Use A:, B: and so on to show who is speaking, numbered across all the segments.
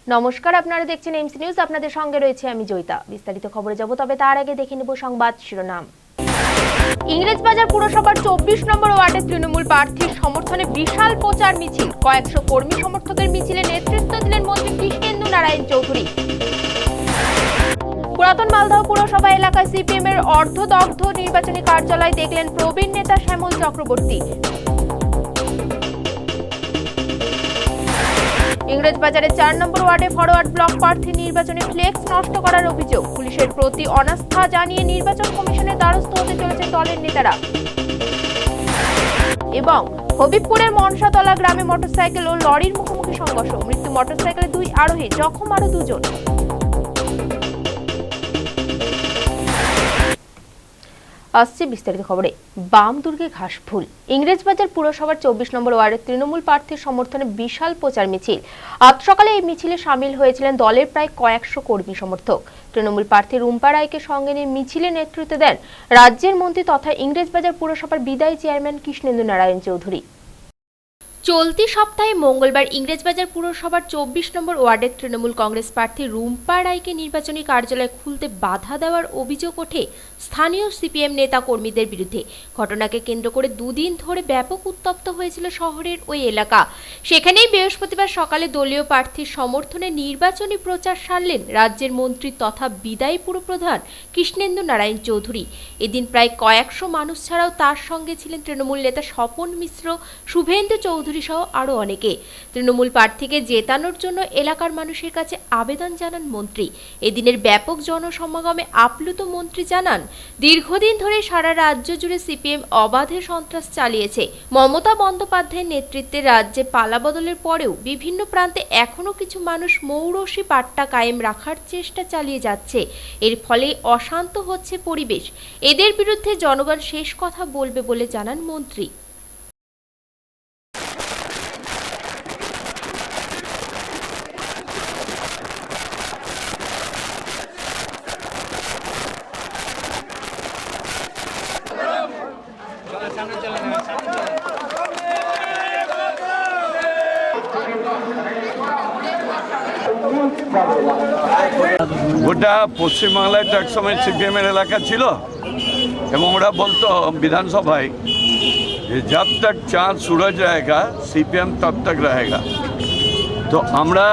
A: নমস্কার, আপনারা দেখছেন এমসি নিউজ। আপনাদের সঙ্গে রয়েছে আমি জয়িতা। বিস্তারিত খবরে যাব, তবে তার আগে দেখে নেব সংবাদ শিরোনাম। ইংরেজবাজার পুরসভার 24 নম্বর ওয়ার্ডে তৃণমূল প্রার্থীর সমর্থনে বিশাল প্রচার মিছিল। কয়েকশো কর্মী সমর্থকের মিছিলে নেতৃত্ব দিলেন মন্ত্রী কৃষ্ণেন্দু নারায়ণ চৌধুরী। পুরাতন মালদহ পুরসভা এলাকায় সিপিএম এর অর্ধদগ্ধ নির্বাচনী কার্যালয় দেখলেন প্রবীণ নেতা শ্যামল চক্রবর্তী। ইংরেজবাজারের 4 নম্বর ওয়ার্ডে ফরওয়ার্ড ব্লক প্রার্থী নির্বাচনী ফ্লেক্স নষ্ট করার অভিযোগ। পুলিশের প্রতি অনাস্থা জানিয়ে নির্বাচন কমিশনের দ্বারস্থ হতে চলেছে দলের নেতারা। এবং হবিবপুরের মনসাতলা গ্রামে মোটরসাইকেল ও লরির মুখোমুখি সংঘর্ষ। মৃত্যু মোটরসাইকেলের 2 আরোহী, জখম আরো 2 জন। আসছে বিস্তারিত খবরে। বাম দুর্গে ঘাসফুল। ইংরেজবাজার পুরসভার 24 নম্বর ওয়ার্ডের তৃণমূল প্রার্থীর সমর্থনে বিশাল প্রচার মিছিল। আজ সকালে এই মিছিলে সামিল হয়েছিলেন দলের প্রায় কয়েকশো কর্মী সমর্থক। তৃণমূল প্রার্থী রুম্পা রায়কে সঙ্গে নিয়ে মিছিলে নেতৃত্ব দেন রাজ্যের মন্ত্রী তথা ইংরেজবাজার পুরসভার বিদায়ী চেয়ারম্যান কৃষ্ণেন্দু নারায়ণ চৌধুরী। চলতি সপ্তাহে মঙ্গলবার ইংরেজবাজার পুরসভার 24 নম্বর ওয়ার্ডের তৃণমূল কংগ্রেস প্রার্থী রুম্পা রায়কে নির্বাচনী কার্যালয় খুলতে বাধা দেওয়ার অভিযোগ ওঠে স্থানীয় সিপিএম নেতা কর্মীদের বিরুদ্ধে। ঘটনাকে কেন্দ্র করে দুদিন ধরে ব্যাপক উত্তপ্ত হয়েছিল শহরের ওই এলাকা। সেখানেই বৃহস্পতিবার সকালে দলীয় প্রার্থীর সমর্থনে নির্বাচনী প্রচার সারলেন রাজ্যের মন্ত্রী তথা বিদায়ী পুরপ্রধান কৃষ্ণেন্দু নারায়ণ চৌধুরী। এদিন প্রায় কয়েকশো মানুষ ছাড়াও তার সঙ্গে ছিলেন তৃণমূল নেতা স্বপন মিশ্র, শুভেন্দু চৌধুরী সহ আরো অনেকে। তৃণমূল প্রার্থীকে জেতানোর জন্য এলাকার মানুষের কাছে আবেদন জানান মন্ত্রী। এদিনের ব্যাপক জনসমাগমে আপ্লুত মন্ত্রী জানান, দীর্ঘদিন ধরে সারা রাজ্য জুড়ে সিপিএম অবাধে সন্ত্রাস চালিয়েছে। মমতা বন্দ্যোপাধ্যায়ের নেতৃত্বে রাজ্যে পালাবদলের পরেও বিভিন্ন প্রান্তে এখনো কিছু মানুষ মৌরসি পাট্টা কায়েম রাখার চেষ্টা চালিয়ে যাচ্ছে। এর ফলে অশান্ত হচ্ছে পরিবেশ। এদের বিরুদ্ধে জনগণ শেষ কথা বলবে বলে জানান মন্ত্রী।
B: গোটা পশ্চিমবাংলায় তো একসময় সিপিএম এর এলাকা ছিল এবং ওরা বলতো বিধানসভায় যে जब तक चांद सूरज रहेगा सीपीएम तब तक रहेगा। তো আমরা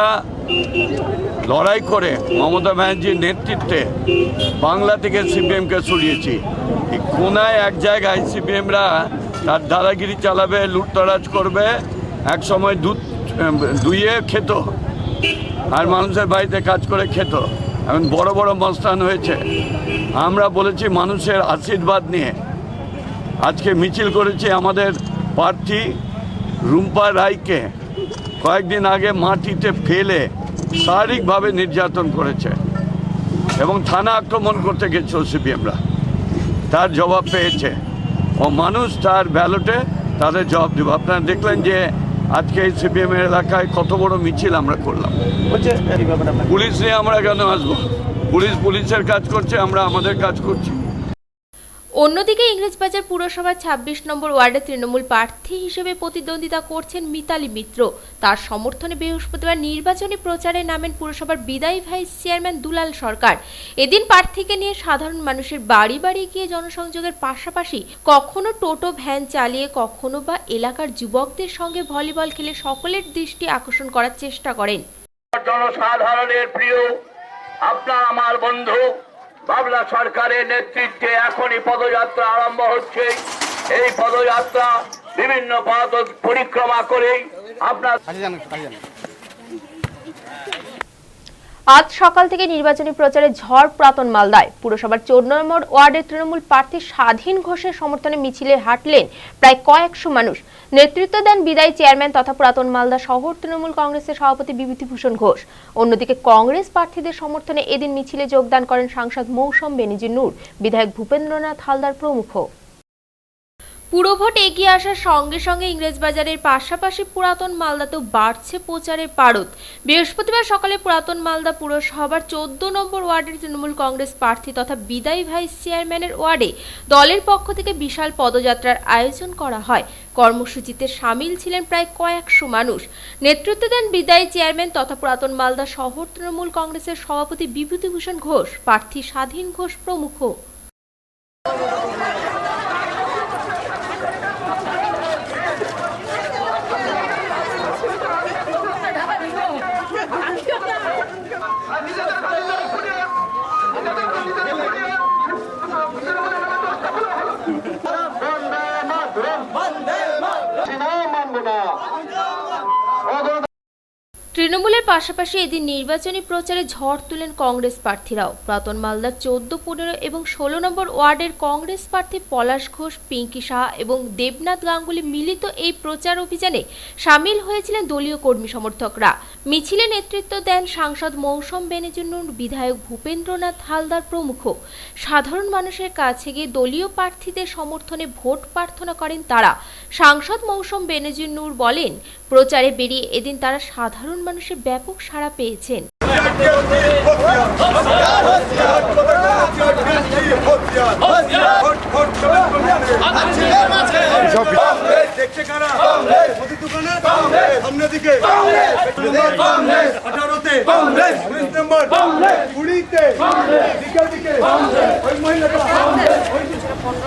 B: লড়াই করে মমতা ব্যানার্জির নেতৃত্বে বাংলা থেকে সিপিএমকে সরিয়েছি। এই কোনায় এক জায়গায় সিপিএমরা তার দাদাগিরি চালাবে, লুটতরাজ করবে, এক সময় দুধ দুইয়ে খেত আর মানুষের বাড়িতে কাজ করে খেত। এখন বড় বড় মস্তান হয়েছে। আমরা বলেছি মানুষের আশীর্বাদ নিয়ে আজকে মিছিল করেছি। আমাদের প্রার্থী রুম্পা রায়কে কয়েকদিন আগে মাটিতে ফেলে শারীরিকভাবে নির্যাতন করেছে এবং থানা আক্রমণ করতে গেছিল সিপিএমরা। তার জবাব পেয়েছে ও মানুষ তার ব্যালটে তাদের জবাব দেবে। আপনারা দেখলেন যে আজকে এই সিপিএম এর এলাকায় কত বড় মিছিল আমরা করলাম। পুলিশ নিয়ে আমরা কেন আসবো? পুলিশের কাজ করছে, আমরা আমাদের কাজ করছি।
A: অন্যদিকে ইংরেজবাজার পুরসভার 26 নম্বর ওয়ার্ডে তৃণমূল প্রার্থী হিসেবে প্রতিদ্বন্দ্বিতা করছেন মিতালি মিত্র। তার সমর্থনে বৃহস্পতিবার নির্বাচনী প্রচারে নামেন পুরসভার বিদায়ী ভাইস চেয়ারম্যান দুলাল সরকার। এদিন প্রার্থীকে নিয়ে সাধারণ মানুষের বাড়ি বাড়ি গিয়ে জনসংযোগের পাশাপাশি কখনো টোটো ভ্যান চালিয়ে, কখনো বা এলাকার যুবকদের সঙ্গে ভলিবল খেলে সকলের দৃষ্টি আকর্ষণ করার চেষ্টা করেন।
C: জনসাধারণের প্রিয় আপনার আমার বন্ধু বাবলা সরকারের নেতৃত্বে এখনই পদযাত্রা আরম্ভ হচ্ছে। এই পদযাত্রা বিভিন্ন পথ পরিক্রমা করে আপনার
A: আজ সকাল থেকে নির্বাচনী প্রচারে ঝড় পুরাতন মালদায়। পুরসভার 14 নম্বর ওয়ার্ডের তৃণমূল প্রার্থী স্বাধীন ঘোষের সমর্থনে মিছিলে হাঁটলেন প্রায় কয়েকশো মানুষ। নেতৃত্ব দেন বিদায়ী চেয়ারম্যান তথা পুরাতন মালদা শহর তৃণমূল কংগ্রেসের সভাপতি বিভূতিভূষণ ঘোষ। অন্যদিকে কংগ্রেস প্রার্থীদের সমর্থনে এদিন মিছিলে যোগদান করেন সাংসদ মৌসম বেনজির নূর, বিধায়ক ভূপেন্দ্রনাথ হালদার প্রমুখ। পুরভোট এগিয়ে আসার সঙ্গে সঙ্গে ইংরেজবাজারের পাশাপাশি পুরাতন মালদাতেও বাড়ছে প্রচারের পারদ। বৃহস্পতিবার সকালে পুরাতন মালদা পুরসভার 14 নম্বর ওয়ার্ডের তৃণমূল কংগ্রেস প্রার্থী তথা বিদায়ী ভাইস চেয়ারম্যানের ওয়ার্ডে দলের পক্ষ থেকে বিশাল পদযাত্রার আয়োজন করা হয়। কর্মসূচিতে সামিল ছিলেন প্রায় কয়েকশো মানুষ। নেতৃত্ব দেন বিদায়ী চেয়ারম্যান তথা পুরাতন মালদা শহর তৃণমূল কংগ্রেসের সভাপতি বিভূতিভূষণ ঘোষ, প্রার্থী স্বাধীন ঘোষ প্রমুখ। তৃণমূলের পাশাপাশি এদিন নির্বাচনী প্রচারে ঝড় তুলেন কংগ্রেস প্রার্থীরাও। পুরাতন মালদার 14, 15 এবং 16 নম্বর ওয়ার্ডের কংগ্রেস প্রার্থী পলাশ ঘোষ, পিঙ্কি সাহা এবং দেবনাথ গাঙ্গুলি মিলিত এই প্রচার অভিযানে সামিল হয়েছিলেন দলীয় কর্মী সমর্থকরা। মিছিলে নেতৃত্ব দেন সাংসদ মৌসম বেনজির নূর, বিধায়ক ভূপেন্দ্রনাথ হালদার প্রমুখ। সাধারণ মানুষের কাছে গিয়ে দলীয় প্রার্থীদের সমর্থনে ভোট প্রার্থনা করেন তারা। সাংসদ মৌসম বেনজির নূর বলেন, প্রচারে বেরিয়ে এদিন তারা সাধারণ মানুষের ব্যাপক সাড়া পেয়েছেন।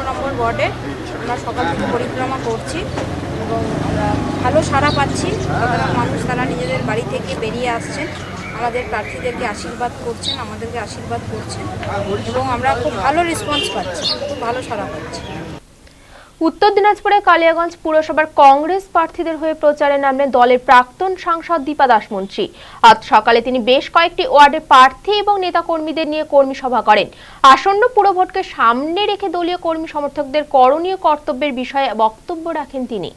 D: নম্বর ওয়ার্ডে আমরা সকাল থেকে পরিক্রমা করছি এবং আমরা ভালো সাড়া পাচ্ছি। মানুষ তারা নিজেদের বাড়ি থেকে বেরিয়ে আসছেন, আমাদের প্রার্থীদেরকে আশীর্বাদ করছেন, আমাদেরকে আশীর্বাদ করছেন এবং আমরা খুব ভালো রেসপন্স পাচ্ছি, খুব ভালো সাড়া পাচ্ছি।
A: উত্তর দিনাজপুরের কালিয়াগঞ্জ পুরসভার কংগ্রেস প্রার্থীদের হয়ে প্রচারে নামলেন দলের প্রাক্তন সাংসদ দীপা দাশমুন্সী। আজ সকালে তিনি বেশ কয়েকটি ওয়ার্ডের প্রার্থী এবং নেতাকর্মীদের নিয়ে কর্মী সভা করেন। আসন্ন পুরভোটকে সামনে রেখে দলীয় কর্মী সমর্থকদের করণীয় কর্তব্যের বিষয়ে বক্তব্য রাখেন তিনি।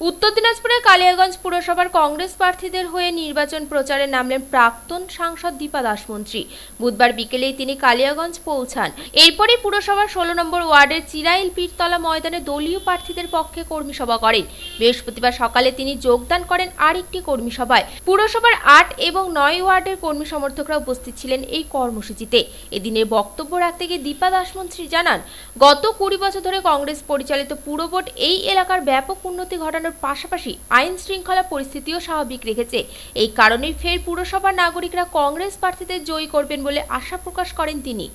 A: উত্তর দিনাজপুরের কালিয়াগঞ্জ পুরসভার কংগ্রেস প্রার্থীদের হয়ে নির্বাচন প্রচারে নামলেন প্রাক্তন সাংসদ দীপা দাশমুন্সী। বুধবার বিকেলেই তিনি কালিয়াগঞ্জ পৌঁছান। এরপরই পুরসভার 16 নম্বর ওয়ার্ডের চিরাইল পীরতলা ময়দানে দলীয় প্রার্থীদের পক্ষে কর্মী সভা করেন। বৃহস্পতিবার সকালে তিনি যোগদান করেন আরেকটি কর্মী সভায়। পুরসভার 8 এবং 9 ওয়ার্ডের কর্মী সমর্থকরা উপস্থিত ছিলেন এই কর্মসূচিতে। এদিনের বক্তব্য রাখতে গিয়ে দীপা দাশমুন্সী জানান, গত 20 বছর ধরে কংগ্রেস পরিচালিত পুরভোট এই এলাকার ব্যাপক উন্নতি ঘটানোর পাশাপাশি আইন শৃঙ্খলা পরিস্থিতিও স্বাভাবিক রেখেছে। এই কারণেই ফের পুরসভার নাগরিকরা কংগ্রেস প্রার্থীদের জয়ী করবেন বলে আশা প্রকাশ করেন তিনি।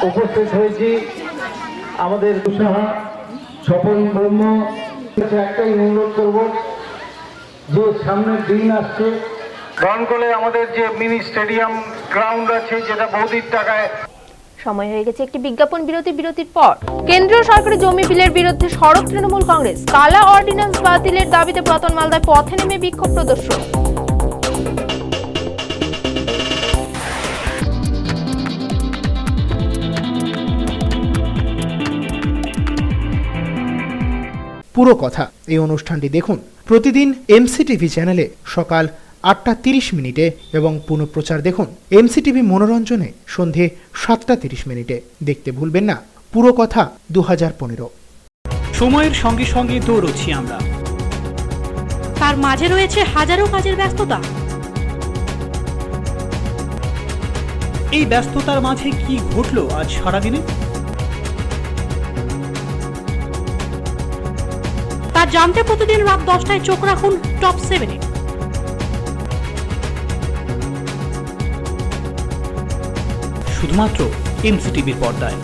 E: উপস্থিত হয়েছি আমাদের স্বপন ব্রহ্ম, একটাই অনুরোধ করব যে সামনের দিন আসছে রনকলে আমাদের যে মিনি স্টেডিয়াম গ্রাউন্ড আছে, যেটা বহুদিন টাকায়।
A: সময় হয়ে গেছে একটি বিজ্ঞাপন বিরতির পর। কেন্দ্রীয় সরকারের জমি বিলের বিরুদ্ধে সড়ক তৃণমূল কংগ্রেস। কালা অর্ডিন্যান্স বাতিলের দাবিতে পুরাতন মালদায় পথে নেমে বিক্ষোভ প্রদর্শন।
F: পুরো কথা এই অনুষ্ঠানটি দেখুন প্রতিদিন এমসিটিভি চ্যানেলে সকাল 8টা 30 মিনিটে এবং পুনঃপ্রচার দেখুন এমসিটিভি মনোরঞ্জনে সন্ধে 7টা 30 মিনিটে। দেখতে ভুলবেন না পুরো কথা 2015।
G: সময়ের সঙ্গে সঙ্গে দৌড়চ্ছি আমরা,
H: তার মাঝে রয়েছে হাজারো কাজের ব্যস্ততা।
G: এই ব্যস্ততার মাঝে কি ঘটলো আজ সারাদিনে,
H: তা জানতে প্রতিদিন রাত 10টায় চোখ রাখুন টপ 7-এ।
G: শুধুমাত্র এমসিটিভির পর্দায়।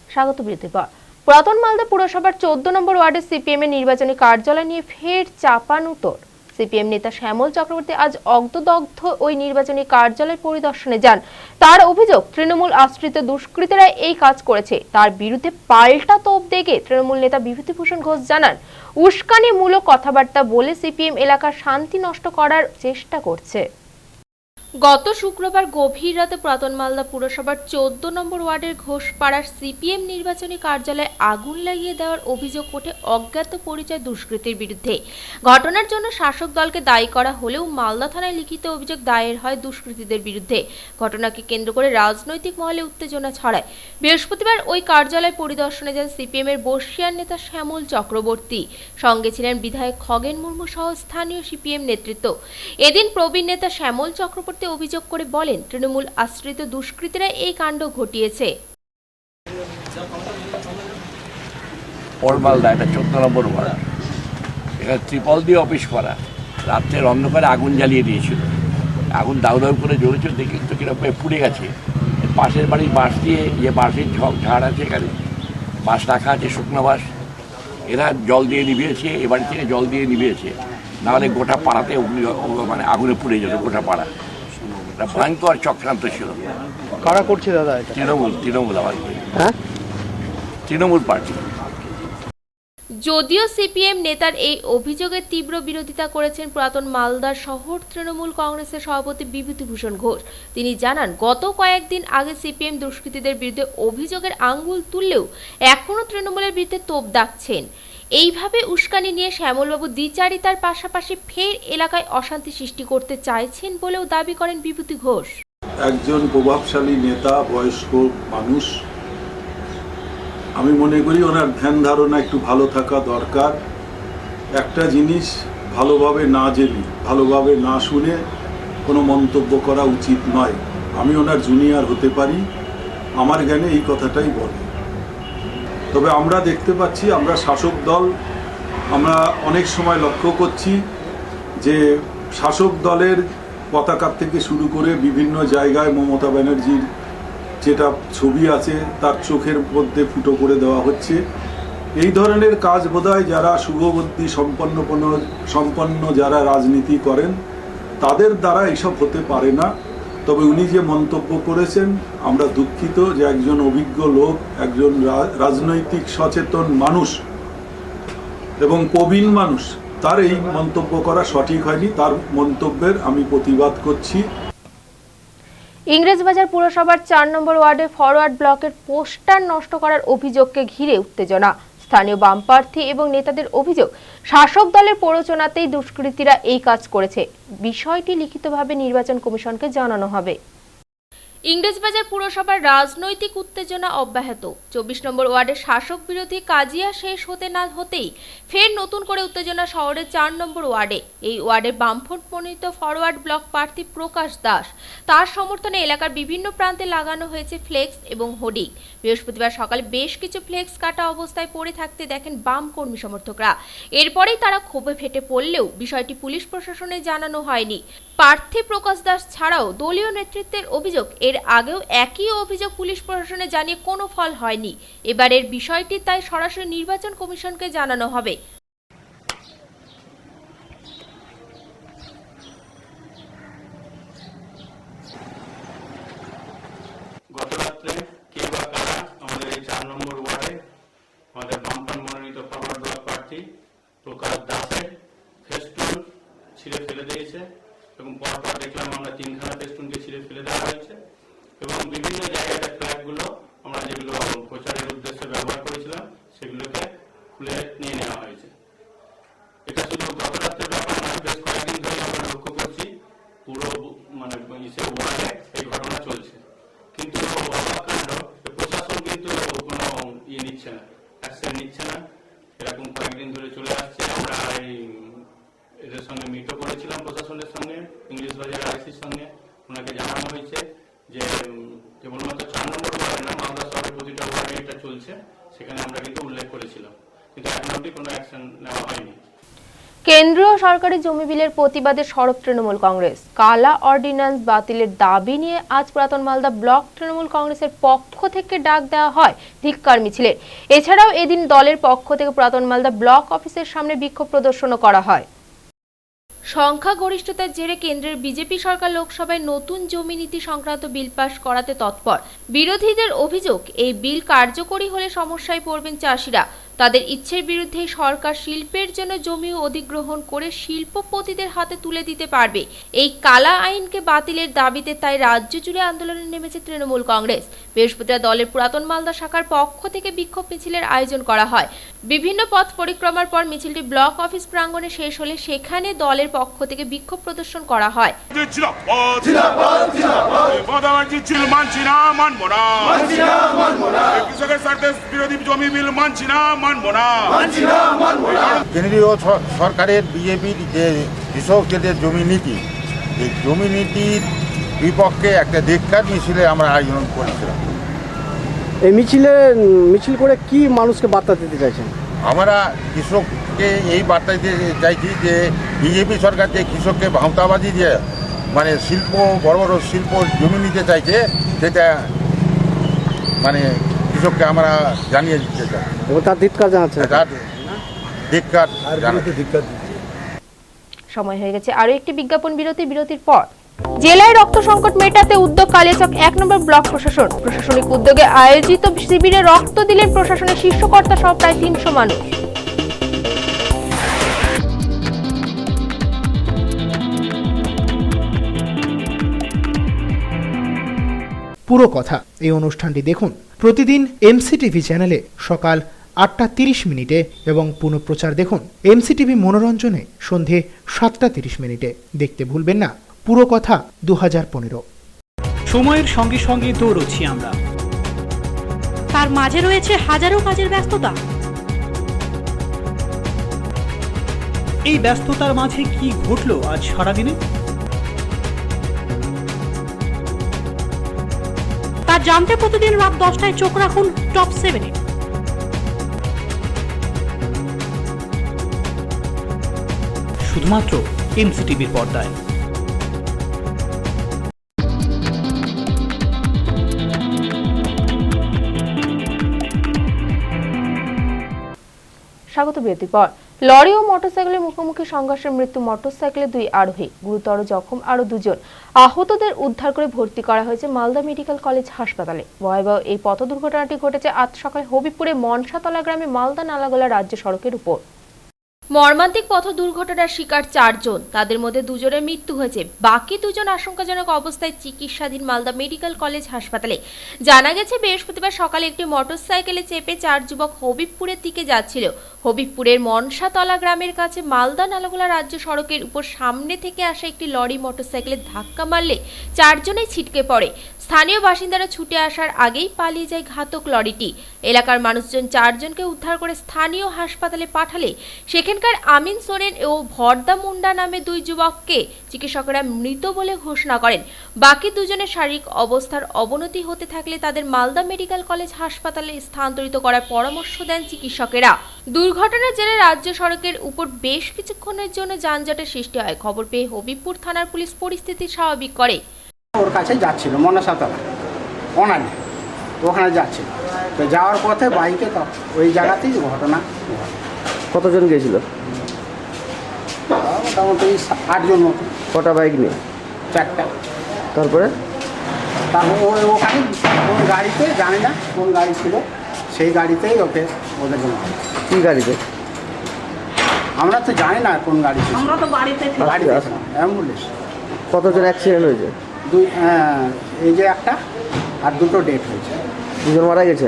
A: স্বাগত বিরতির পর। পুরাতন মালদা পুরসভার 14 নম্বর ওয়ার্ডের সিপিএম এর নির্বাচনী কার্যালয় নিয়ে ফের চাপানুতর সিপিএম নেতা শ্যামল চক্রবর্তী আজ অগ্দদগ্ধ ওই নির্বাচনী কার্যালয় পরিদর্শনে যান। তার অভিযোগ, তৃণমূল আশ্রিত দুষ্কৃতীরা এই কাজ করেছে। তার বিরুদ্ধে পাল্টা তোপ দেগে তৃণমূল নেতা বিভূতিভূষণ ঘোষ জানান, উস্কানিমূলক কথাবার্তা বলে সিপিএম এলাকার শান্তি নষ্ট করার চেষ্টা করছে। গত শুক্রবার গভীর রাতে পুরাতন মালদা পুরসভার 14 নম্বর ওয়ার্ডের ঘোষপাড়ার সিপিএম নির্বাচনী কার্যালয়ে আগুন লাগিয়ে দেওয়ার অভিযোগ ওঠে অজ্ঞাত পরিচয় দুষ্কৃতীর বিরুদ্ধে। ঘটনার জন্য শাসক দলকে দায়ী করা হলেও মালদা থানায় লিখিত অভিযোগ দায়ের হয় দুষ্কৃতীদের বিরুদ্ধে। ঘটনাকে কেন্দ্র করে রাজনৈতিক মহলে উত্তেজনা ছড়ায়। বৃহস্পতিবার ওই কার্যালয় পরিদর্শনে যান সিপিএম এর বর্ষিয়ান নেতা শ্যামল চক্রবর্তী। সঙ্গে ছিলেন বিধায়ক খগেন মুর্মু সহ স্থানীয় সিপিএম নেতৃত্ব। এদিন প্রবীণ নেতা শ্যামল চক্রবর্তী অভিযোগ করে বলেন, তৃণমূল আশ্রিত দুষ্কৃতীরা এই কাণ্ড ঘটিয়েছে।
C: মালদা এটা 14 নম্বর ওয়ার্ড, এটা ত্রিপল দিয়ে অফিস করা। রাত্রের অন্ধকারে আগুন জ্বালিয়ে দিয়েছিল। আগুন দাউ দাউ করে জ্বলেছিল, দেখি তো কিরকম পুড়ে গেছে। পাশের বাড়ির বাঁশ দিয়ে, যে বাঁশের ঝাড় আছে এখানে, বাঁশ রাখা আছে, শুকনো বাঁশ, এরা জল দিয়ে নিভিয়েছে। এ বাড়ি থেকে জল দিয়ে নিভিয়েছে, নাহলে গোটা পাড়াতে মানে আগুনে পুড়ে যেত গোটা পাড়া। এটা ভয়ঙ্কর চক্রান্ত ছিল।
I: কারা করছে দাদা এটা?
C: তৃণমূল আমার
I: হ্যাঁ,
C: তৃণমূল পার্টি।
A: যদিও সিপিএম নেতার এই অভিযোগের তীব্র বিরোধিতা করেছেন পুরাতন মালদার শহর তৃণমূল কংগ্রেসের সভাপতি বিভূতিভূষণ ঘোষ। তিনি জানান, গত কয়েকদিন আগে সিপিএম দুষ্কৃতীদের বিরুদ্ধে অভিযোগের আঙ্গুল তুললেও এখনও তৃণমূলের বিরুদ্ধে তোপ দাগছেন। এইভাবে উস্কানি নিয়ে শ্যামলবাবু দ্বিচারিতার পাশাপাশি ফের এলাকায় অশান্তি সৃষ্টি করতে চাইছেন বলেও দাবি করেন বিভূতি ঘোষ।
J: একজন প্রভাবশালী নেতা, বয়স্ক মানুষ, আমি মনে করি ওনার ধ্যান ধারণা একটু ভালো থাকা দরকার। একটা জিনিস ভালোভাবে না জেনে, ভালোভাবে না শুনে কোনো মন্তব্য করা উচিত নয়। আমি ওনার জুনিয়র হতে পারি, আমার জ্ঞানে এই কথাটাই বলে। তবে আমরা দেখতে পাচ্ছি, আমরা শাসক দল, আমরা অনেক সময় লক্ষ্য করছি যে শাসক দলের পতাকা থেকে শুরু করে বিভিন্ন জায়গায় মমতা ব্যানার্জির যেটা ছবি আছে তার চোখের মধ্যে ফুটো করে দেওয়া হচ্ছে। এই ধরনের কাজ বোধহয় যারা শুভবুদ্ধি সম্পন্ন যারা রাজনীতি করেন তাদের দ্বারা এসব হতে পারে না। তবে উনি যে মন্তব্য করেছেন, আমরা দুঃখিত যে একজন অভিজ্ঞ লোক, একজন রাজনৈতিক সচেতন মানুষ এবং প্রবীণ মানুষ, তার এই মন্তব্য করা সঠিক হয়নি। তার মন্তব্যের আমি প্রতিবাদ করছি।
A: ইংরেজবাজার পুরসভার 4 নম্বর ওয়ার্ডে ফরওয়ার্ড ব্লকের পোস্টার নষ্ট করার অভিযোগকে ঘিরে উত্তেজনা। স্থানীয় বামপ্রার্থী এবং নেতাদের অভিযোগ, শাসক দলের প্ররোচনাতেই দুষ্কৃতীরা এই কাজ করেছে। বিষয়টি লিখিতভাবে নির্বাচন কমিশনকে জানানো হবে। ইংরেজবাজার পুরসভার রাজনৈতিক উত্তেজনা অব্যাহত। 24 নম্বর ওয়ার্ডের শাসক বিরোধী কাজিয়া শেষ হতে না হতেই ফের নতুন করে উত্তেজনা শহরের 4 নম্বর ওয়ার্ডে। এই ওয়ার্ডে বামফ্রন্ট মনোনীত ফরওয়ার্ড ব্লক প্রার্থী প্রকাশ দাস, তার সমর্থনে এলাকার বিভিন্ন প্রান্তে লাগানো হয়েছে ফ্লেক্স এবং হোর্ডিং। বৃহস্পতিবার সকালে বেশ কিছু ফ্লেক্স কাটা অবস্থায় পড়ে থাকতে দেখেন বাম কর্মী সমর্থকরা। এরপরেই তারা ক্ষোভে ফেটে পড়লেও বিষয়টি পুলিশ প্রশাসনে জানানো হয়নি। প্রার্থী প্রকাশ দাস ছাড়াও দলীয় নেতৃত্বের অভিযোগ, এর আগেও একই অভিযোগ পুলিশ প্রশাসনে জানিয়ে কোনো ফল হয়নি। এবারের বিষয়টি তাই সরাসরি নির্বাচন কমিশনকে জানানো হবে।
K: গত রাত্রে কে বা কারা আমাদের এই 4 নম্বর ওয়ার্ডে আমাদের বামফ্রন্ট মনোনীত ফরওয়ার্ড ব্লক প্রার্থী প্রকাশ দাসের ফেস্টুন ছিঁড়ে ফেলে দিয়েছে এবং পরপর দেখলাম আমরা 3খানা ফেস্টুনকে ছিঁড়ে ফেলে দেওয়া হয়েছে এবং বিভিন্ন জায়গায় ফ্ল্যাগগুলো আমরা যেগুলো প্রচারের উদ্দেশ্যে ব্যবহার করেছিলাম সেগুলোকে খুলে নিয়ে নেওয়া হয়েছে। এটা শুধু গত রাত্রের ব্যাপার নয়, বেশ কয়েকদিন ধরে আমরা লক্ষ্য করছি পুরো মানে ওয়ার্ডে এই ঘটনা চলছে। কিন্তু প্রশাসন কিন্তু কোনো নিচ্ছে না, অ্যাকশন নিচ্ছে না। এরকম কয়েকদিন ধরে চলে আসছে। আমরা এদের সঙ্গে মিটও করেছিলাম প্রশাসনের সঙ্গে, ইংরেজবাজার আইসির সঙ্গে। ওনাকে জানানো হয়েছে যে কেবলমাত্র 4 নম্বর ওয়ার্ডে না, মালদা শহরের প্রতিটা ওয়ার্ডে এটা চলছে। সেখানে আমরা কিন্তু উল্লেখ করেছিলাম, কিন্তু এখন অবধি কোনো অ্যাকশন নেওয়া হয়নি।
A: কেন্দ্রীয় সরকারি জমি বিলের প্রতিবাদে সরব তৃণমূল কংগ্রেস। কালা অর্ডিন্যান্স বাতিলের দাবি নিয়ে আজ পুরাতন মালদা ব্লক তৃণমূল কংগ্রেসের পক্ষ থেকে ডাক দেওয়া হয় ধিক্কার মিছিলের। এছাড়াও এদিন দলের পক্ষ থেকে পুরাতন মালদা ব্লক অফিসের সামনে বিক্ষোভ প্রদর্শনও করা হয়। সংখ্যাগরিষ্ঠতার জেরে কেন্দ্রের বিজেপি সরকার লোকসভায় নতুন জমি নীতি সংক্রান্ত বিল পাস করাতে তৎপর। বিরোধীদের অভিযোগ, এই বিল কার্যকরী হলে সমস্যায় পড়বেন চাষিরা। তাদের ইচ্ছের বিরুদ্ধে সরকার শিল্পের জন্য জমি অধিগ্রহণ করে শিল্পপতিদের হাতে তুলে দিতে পারবে। এই কালা আইনকে বাতিলের দাবিতে তাই রাজ্য জুড়ে আন্দোলনে নেমেছে তৃণমূল কংগ্রেস। বৃহস্পতিবার দলের পুরাতন মালদা শাখার পক্ষ থেকে বিক্ষোভ মিছিলের আয়োজন করা হয়। বিভিন্ন পথ পরিক্রমার পর মিছিলটি ব্লক অফিস প্রাঙ্গণে শেষ হলে সেখানে দলের পক্ষ থেকে বিক্ষোভ প্রদর্শন করা হয়।
L: কেন্দ্রীয় সরকারের বিজেপির যে কৃষকদের জমি নীতি, এই জমি নীতির বিপক্ষে একটা ধিক্কার মিছিলে আমরা আয়োজন করেছিলাম।
I: এই মিছিল করে কি মানুষকে বার্তা দিতে চাইছেন?
L: আমরা কৃষককে এই বার্তা দিতে চাইছি যে বিজেপি সরকার যে কৃষককে ভাঁওতাবাজি দিয়ে মানে শিল্প বড় বড় শিল্প জমি নিতে চাইছে, সেটা মানে কৃষককে আমরা জানিয়ে দিতে চাই
I: এবং তার ধিক্কার জানাচ্ছেন।
A: সময় হয়ে গেছে আরো একটি বিজ্ঞাপন বিরতির পর। জেলায় রক্ত সংকট মেটাতে উদ্যোগ কালিয়াচক 1 নম্বর ব্লক প্রশাসন। প্রশাসনিক উদ্যোগে আয়োজিত শিবিরে রক্ত দিলেন প্রশাসনের শীর্ষকর্তা সহ প্রায় 300 মানুষ।
F: পুরো কথা এই অনুষ্ঠানটি দেখুন প্রতিদিন এমসিটিভি চ্যানেলে সকাল 8টা 30 মিনিটে এবং পুনঃপ্রচার দেখুন এমসিটিভি মনোরঞ্জনে সন্ধে 7টা 30 মিনিটে। দেখতে ভুলবেন না পুরো কথা 2015।
G: সময়ের সঙ্গে সঙ্গে দৌড়চ্ছি আমরা,
H: তার মাঝে রয়েছে হাজারো কাজের ব্যস্ততা।
G: এই ব্যস্ততার মাঝে কি ঘটলো আজ সারাদিনে?
H: তা জানতে প্রতিদিন রাত 10টায় চোখ রাখুন টপ 7-এ।
G: শুধুমাত্র এমসিটিভির পর্দায়।
A: স্বাগত বিরতির পর। লরি ও মোটরসাইকেলের মুখোমুখি সংঘর্ষে মৃত্যু মোটরসাইকেলের 2 আরোহী, গুরুতর জখম আরো 2 জন। আহতদের উদ্ধার করে ভর্তি করা হয়েছে মালদা মেডিকেল কলেজ হাসপাতালে। ভয়াবহ এই পথ দুর্ঘটনাটি ঘটেছে আজ সকালে হবিবপুরে মনসাতলা গ্রামে মালদা নালাগোলা রাজ্য সড়কের উপর। মর্মান্তিক পথ দুর্ঘটনার শিকার 4 জন, তাদের মধ্যে 2 জনের মৃত্যু হয়েছে। বাকি 2 জন আশঙ্কাজনক অবস্থায় চিকিৎসাধীন মালদা মেডিকেল কলেজ হাসপাতালে। জানা গেছে বৃহস্পতিবার সকালে একটি মোটরসাইকেলে চেপে 4 যুবক হবিবপুরের দিকে যাচ্ছিল। হবিবপুরের মনসাতলা গ্রামের কাছে মালদা নালাগোলা রাজ্য সড়কের উপর সামনে থেকে আসা একটি লরি মোটরসাইকেলে ধাক্কা মারলে 4 জনেই ছিটকে পড়ে। স্থানীয় বাসিন্দারা ছুটে আসার আগেই পালিয়ে যায় ঘাতক লরিটি। এলাকার মানুষজন 4 জনকে উদ্ধার করে স্থানীয় হাসপাতালে পাঠালে সেখানকার আমিন সোরেন ও ভরদা মুন্ডা নামে 2 যুবককে চিকিৎসকরা মৃত বলে ঘোষণা করেন। বাকি 2 জনের শারীরিক অবস্থার অবনতি হতে থাকলে তাদের মালদা মেডিকেল কলেজ হাসপাতালে স্থানান্তরিত করার পরামর্শ দেন চিকিৎসকেরা। দুর্ঘটনার জেরে রাজ্য সড়কের উপর বেশ কিছুক্ষণের জন্য যানজটের সৃষ্টি হয়। খবর পেয়ে হবিবপুর থানার পুলিশ পরিস্থিতি স্বাভাবিক করে।
M: ওর কাছে যাচ্ছিল মনসাতলা অনালি, ওখানে যাচ্ছিল, তো যাওয়ার পথে বাইকে তো ওই জায়গাতেই ঘটনা।
I: কতজন গিয়েছিল?
M: মোটামুটি 8 জন মতো।
I: কটা বাইক নিয়ে?
M: 4টা।
I: তারপরে
M: ওই ওখানে কোন গাড়িতে জানি না কোন গাড়ি ছিল, সেই গাড়িতেই ওদের জন্য।
I: কি গাড়িতে?
M: আমরা তো জানি না কোন গাড়ি ছিল।
H: আমরা তো গাড়িতে
M: অ্যাম্বুলেন্স।
I: কতজন অ্যাক্সিডেন্ট হয়েছে?
M: এই যে একটা আর 2টো ডেথ হয়েছে।
I: 2 জন মারা গেছে।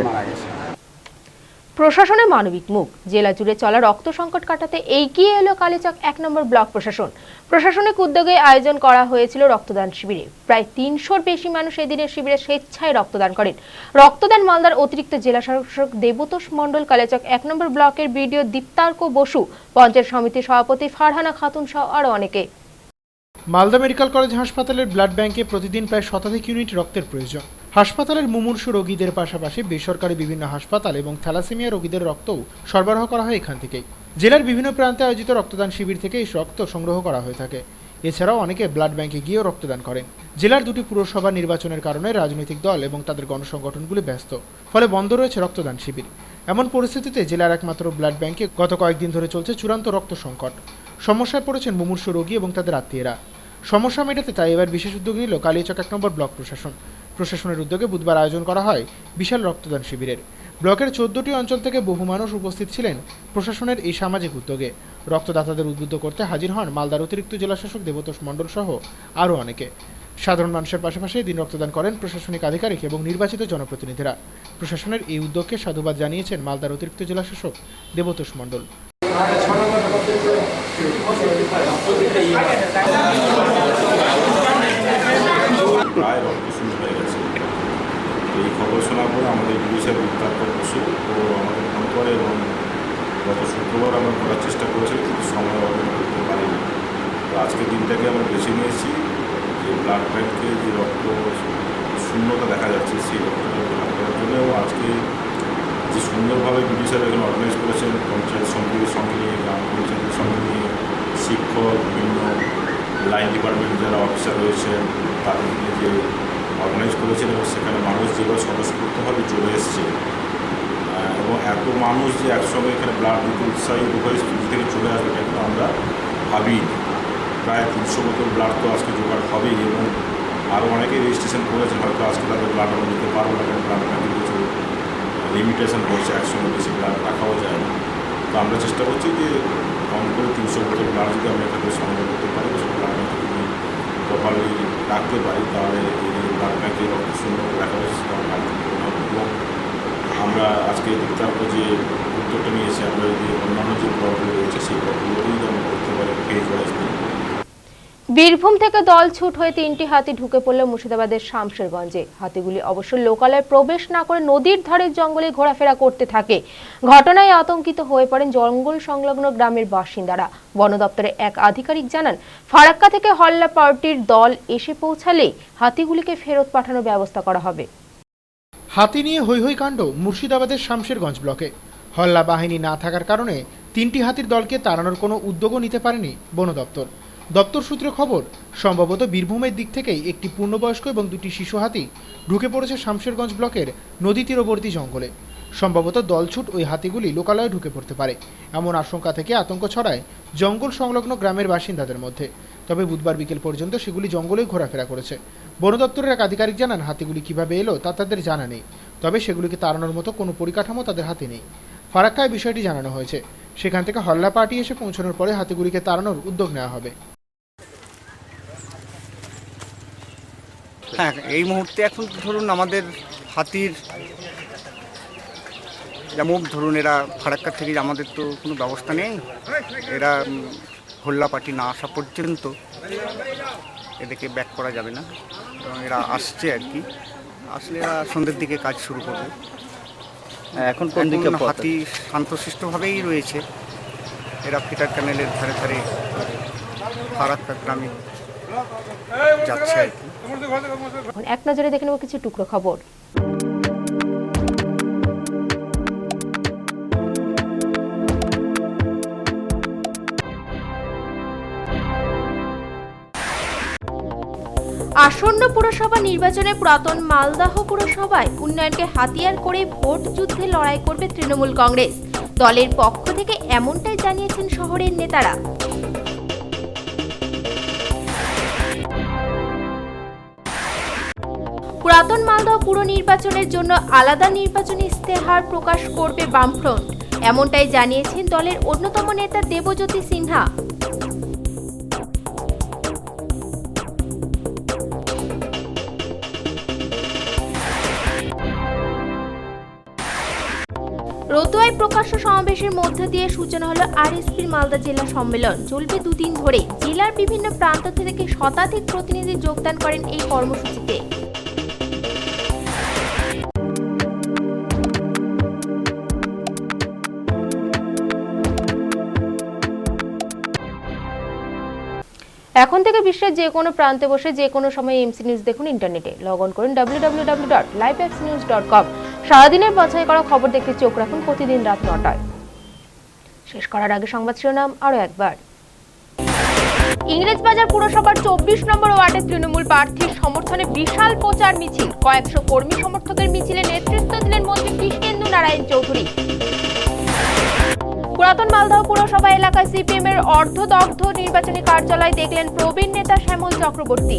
A: প্রশাসনের মানবিক মুখ। জেলা জুড়ে চলা রক্ত সংকট কাটাতে এগিয়ে এলো কালিয়াচক 1 নম্বর ব্লক প্রশাসন। প্রশাসনিক উদ্যোগে আয়োজন করা হয়েছিল রক্তদান শিবিরে। প্রায় 300-র বেশি মানুষ এদিনের শিবিরে স্বেচ্ছায় রক্তদান করেন। রক্তদান মালদার অতিরিক্ত জেলা শাসক দেবতোষ মণ্ডল, কালিয়াচক 1 নম্বর ব্লকের বিডিও দীপ্তার্ক বসু, পঞ্চায়েত সমিতির সভাপতি ফারহানা খাতুন সহ আরো অনেকে।
F: মালদা মেডিকেল কলেজ হাসপাতালের ব্লাড ব্যাংকে প্রতিদিন প্রায় 100 ইউনিট রক্তের প্রয়োজন। হাসপাতালের মুমূর্ষু রোগীদের পাশাপাশি বেসরকারি বিভিন্ন হাসপাতাল এবং থ্যালাসেমিয়া রোগীদের রক্তও সরবরাহ করা হয় এখান থেকেই। জেলার বিভিন্ন প্রান্তে আয়োজিত রক্তদান শিবির থেকে এই রক্ত সংগ্রহ করা হয়ে থাকে। এছাড়াও অনেকে ব্লাড ব্যাংকে গিয়েও রক্তদান করেন। জেলার 2টি পুরসভা নির্বাচনের কারণে রাজনৈতিক দল এবং তাদের গণসংগঠনগুলি ব্যস্ত, ফলে বন্ধ রয়েছে রক্তদান শিবির। এমন পরিস্থিতিতে জেলার একমাত্র ব্লাড ব্যাংকে গত কয়েকদিন ধরে চলছে চূড়ান্ত রক্ত সংকট। সমস্যায় পড়েছেন মুমূর্ষু রোগী এবং তাদের আত্মীয়রা। সমস্যা মেটাতে তাই এবার বিশেষ উদ্যোগ নিল কালিয়াচক 1 নম্বর ব্লক প্রশাসন। প্রশাসনের উদ্যোগে বুধবার আয়োজন করা হয় বিশাল রক্তদান শিবিরের। ব্লকের 14টি অঞ্চল থেকে বহু মানুষ উপস্থিত ছিলেন প্রশাসনের এই সামাজিক উদ্যোগে। রক্তদাতাদের উদ্বুদ্ধ করতে হাজির হন মালদার অতিরিক্ত জেলাশাসক দেবতোষ মণ্ডল সহ আরও অনেকে। সাধারণ মানুষের পাশাপাশি দিন রক্তদান করেন প্রশাসনিক আধিকারিক এবং নির্বাচিত জনপ্রতিনিধিরা। প্রশাসনের এই উদ্যোগকে সাধুবাদ জানিয়েছেন মালদার অতিরিক্ত জেলাশাসক দেবতোষ মণ্ডল।
N: প্রায় রক্ত শূন্য হয়ে গেছে। এই খবর শোনার পরে আমাদের পুলিশের উদ্ধার বসু ও আমাদের ফোন করে এবং গত শুক্রবার আমরা করার চেষ্টা করেছি, কিন্তু সময় অর্জন করতে পারিনি। তো আজকের দিনটাকে আমরা বেছে নিয়েছি যে ব্লাড ব্যাঙ্কে যে রক্ত শূন্যতা দেখা যাচ্ছে সেই রক্তটা উদ্ধার করার জন্যও আজকে যে সুন্দরভাবে পুলিশের এখানে অর্গানাইজ করেছেন পঞ্চায়েত সমিতির সঙ্গে নিয়ে, গ্রাম পঞ্চায়েতের সঙ্গে নিয়ে, শিক্ষক, বিভিন্ন লাইন ডিপার্টমেন্ট যারা অফিসার রয়েছেন তাদের নিয়ে যে অর্গানাইজ করেছেন এবং সেখানে মানুষ যেভাবে স্বতঃস্ফূর্তভাবে চলে এসছে এবং এত মানুষ যে একসঙ্গে এখানে ব্লাড দিতে উৎসাহী উভয় থেকে চলে আসবে এটা কিন্তু আমরা ভাবি। প্রায় 300 বোতল ব্লাড তো আজকে জোগাড় হবেই এবং আরও অনেকেই রেজিস্ট্রেশন করেছেন, হয়তো আজকে তাদের ব্লাড আমরা নিতে পারবো না, কারণ ব্লাড ব্যাঙ্কে কিছু লিমিটেশন রয়েছে, একসঙ্গে বেশি ব্লাড রাখাও যায় না। তো আমরা চেষ্টা করছি যে কম করে 300 বোতল ব্লাড যদি আমরা এখানে সংগ্রহ করতে পারি, সেই ব্লাড ব্যাঙ্কে যদি প্রপারলি রাখতে পারি তাহলে এই ব্লাড ব্যাঙ্কে রক্ত শূন্য রাখা হয়েছে সেটা আমরা এবং আমরা আজকে দেখতে যে উদ্যোগটা নিয়েছি আমরা যদি অন্যান্য যে ব্লকগুলো রয়েছে সেই ব্লকগুলোকেই যদি আমরা করতে পারি ফেজ ওয়াইজ।
A: বীরভূম থেকে দল ছুট হয়ে 3টি হাতি ঢুকে পড়ল মুর্শিদাবাদের শামশেরগঞ্জে। হাতিগুলি অবশ্য লোকালয়ে প্রবেশ না করে নদীর ধারের জঙ্গলে ঘোরাফেরা করতে থাকে। ঘটনায় আতঙ্কিত হয়ে পড়েন জঙ্গল সংলগ্ন গ্রামের বাসিন্দারা। বন দপ্তরের এক আধিকারিক জানান, ফারাক্কা থেকে হল্লা পার্টির দল এসে পৌঁছালেই হাতিগুলিকে ফেরত পাঠানোর ব্যবস্থা করা হবে।
F: হাতি নিয়ে হৈ কাণ্ড মুর্শিদাবাদের শামশেরগঞ্জ ব্লকে। হল্লা বাহিনী না থাকার কারণে 3টি হাতির দলকে তাড়ানোর কোনো উদ্যোগও নিতে পারেনি বন দপ্তর। দপ্তর সূত্রে খবর, সম্ভবত বীরভূমের দিক থেকেই একটি পূর্ণবয়স্ক এবং 2টি শিশু হাতি ঢুকে পড়েছে শামশেরগঞ্জ ব্লকের নদী তীরবর্তী জঙ্গলে। সম্ভবত দলছুট ওই হাতিগুলি লোকালয়ে ঢুকে পড়তে পারে, এমন আশঙ্কা থেকে আতঙ্ক ছড়ায় জঙ্গল সংলগ্ন গ্রামের বাসিন্দাদের মধ্যে। তবে বুধবার বিকেল পর্যন্ত সেগুলি জঙ্গলেই ঘোরাফেরা করেছে। বন দপ্তরের এক আধিকারিক জানান, হাতিগুলি কিভাবে এলো তা তাদের জানা নেই, তবে সেগুলিকে তাড়ানোর মতো কোনো পরিকাঠামো তাদের হাতে নেই। ফারাক্কায় বিষয়টি জানানো হয়েছে, সেখান থেকে হল্লা পার্টি এসে পৌঁছানোর পরে হাতিগুলিকে তাড়ানোর উদ্যোগ নেওয়া হবে।
M: হ্যাঁ, এই মুহূর্তে এখন ধরুন আমাদের হাতির যেমন ধরুন এরা ফারাক্কা থেকে আমাদের তো কোনো ব্যবস্থা নেই, এরা হল্লা পার্টি না আসা পর্যন্ত এদেরকে ব্যাক করা যাবে না, এবং এরা আসছে আর কি, আসলে এরা সন্ধ্যের দিকে কাজ শুরু করবে। এখন কোন দিকে হাতি শান্তশিষ্টভাবেই রয়েছে, এরা ফিটার ক্যানেলের ধারে ধারে ফারাক্কা গ্রামে যাচ্ছে আর কি।
A: এক নজরে দেখে নেব কিছু টুকরো খবর। আসন্ন পুরসভা নির্বাচনে পুরাতন মালদহ পুরসভায় উন্নয়নকে হাতিয়ার করে ভোট যুদ্ধে লড়াই করবে তৃণমূল কংগ্রেস। দলের পক্ষ থেকে এমনটাই জানিয়েছেন শহরের নেতারা। পুরাতন মালদহ পুর নির্বাচনের জন্য আলাদা নির্বাচনী ইস্তেহার প্রকাশ করবে বামফ্রন্ট, এমনটাই জানিয়েছেন দলের অন্যতম নেতা দেবজ্যোতি সিনহা। রতুয়ায় প্রকাশ্য সমাবেশের মধ্য দিয়ে সূচনা হলো আরএসপির মালদা জেলা সম্মেলন। চলবে 2 দিন ধরে। জেলার বিভিন্ন প্রান্ত থেকে শতাধিক প্রতিনিধি যোগদান করেন এই কর্মসূচিতে। এখন থেকে বিশ্বের যে কোনো প্রান্তে বসে যে কোনো সময় এমসি নিউজ দেখুন ইন্টারনেটে। লগ অন করুন www.liveXnews.com। সারাদিনের বাছাই করা খবর দেখতে চোখ রাখুন প্রতিদিন রাত 9টায়। শেষ করার আগে সংবাদ শিরোনাম আরও একবার। ইংরেজবাজার পুরসভার 24 নম্বর ওয়ার্ডে তৃণমূল প্রার্থীর সমর্থনে বিশাল প্রচার মিছিল। কয়েকশো কর্মী সমর্থকের মিছিলে নেতৃত্ব দিলেন মন্ত্রী কৃষ্ণেন্দু নারায়ণ চৌধুরী। পুরাতন মালদহ পুরসভা এলাকায় সিপিএম এর অর্ধদগ্ধ নির্বাচনী কার্যালয় দেখলেন প্রবীণ নেতা শ্যামল চক্রবর্তী।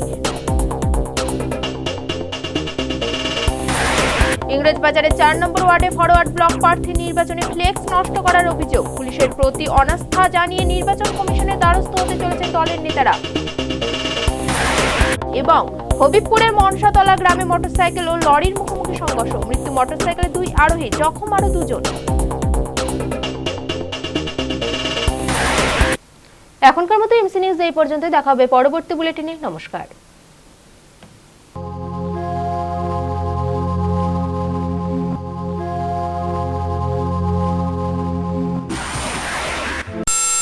A: ইংরেজবাজারের 4 নম্বর ওয়ার্ডে ফরওয়ার্ড ব্লক প্রার্থী নির্বাচনী ফ্লেক্স নষ্ট করার অভিযোগ। পুলিশের প্রতি অনাস্থা জানিয়ে নির্বাচন কমিশনের দ্বারস্থ হতে চলেছেন দলের নেতারা। এবং হবিবপুরের মনসাতলা গ্রামে মোটরসাইকেল ও লরির মুখোমুখি সংঘর্ষ, মৃত্যু মোটরসাইকেলে 2 আরোহী, জখম আরো 2 জন। এখনকার মতো এমসি নিউজ এই পর্যন্ত, দেখা হবে পরবর্তী বুলেটিনে। নমস্কার।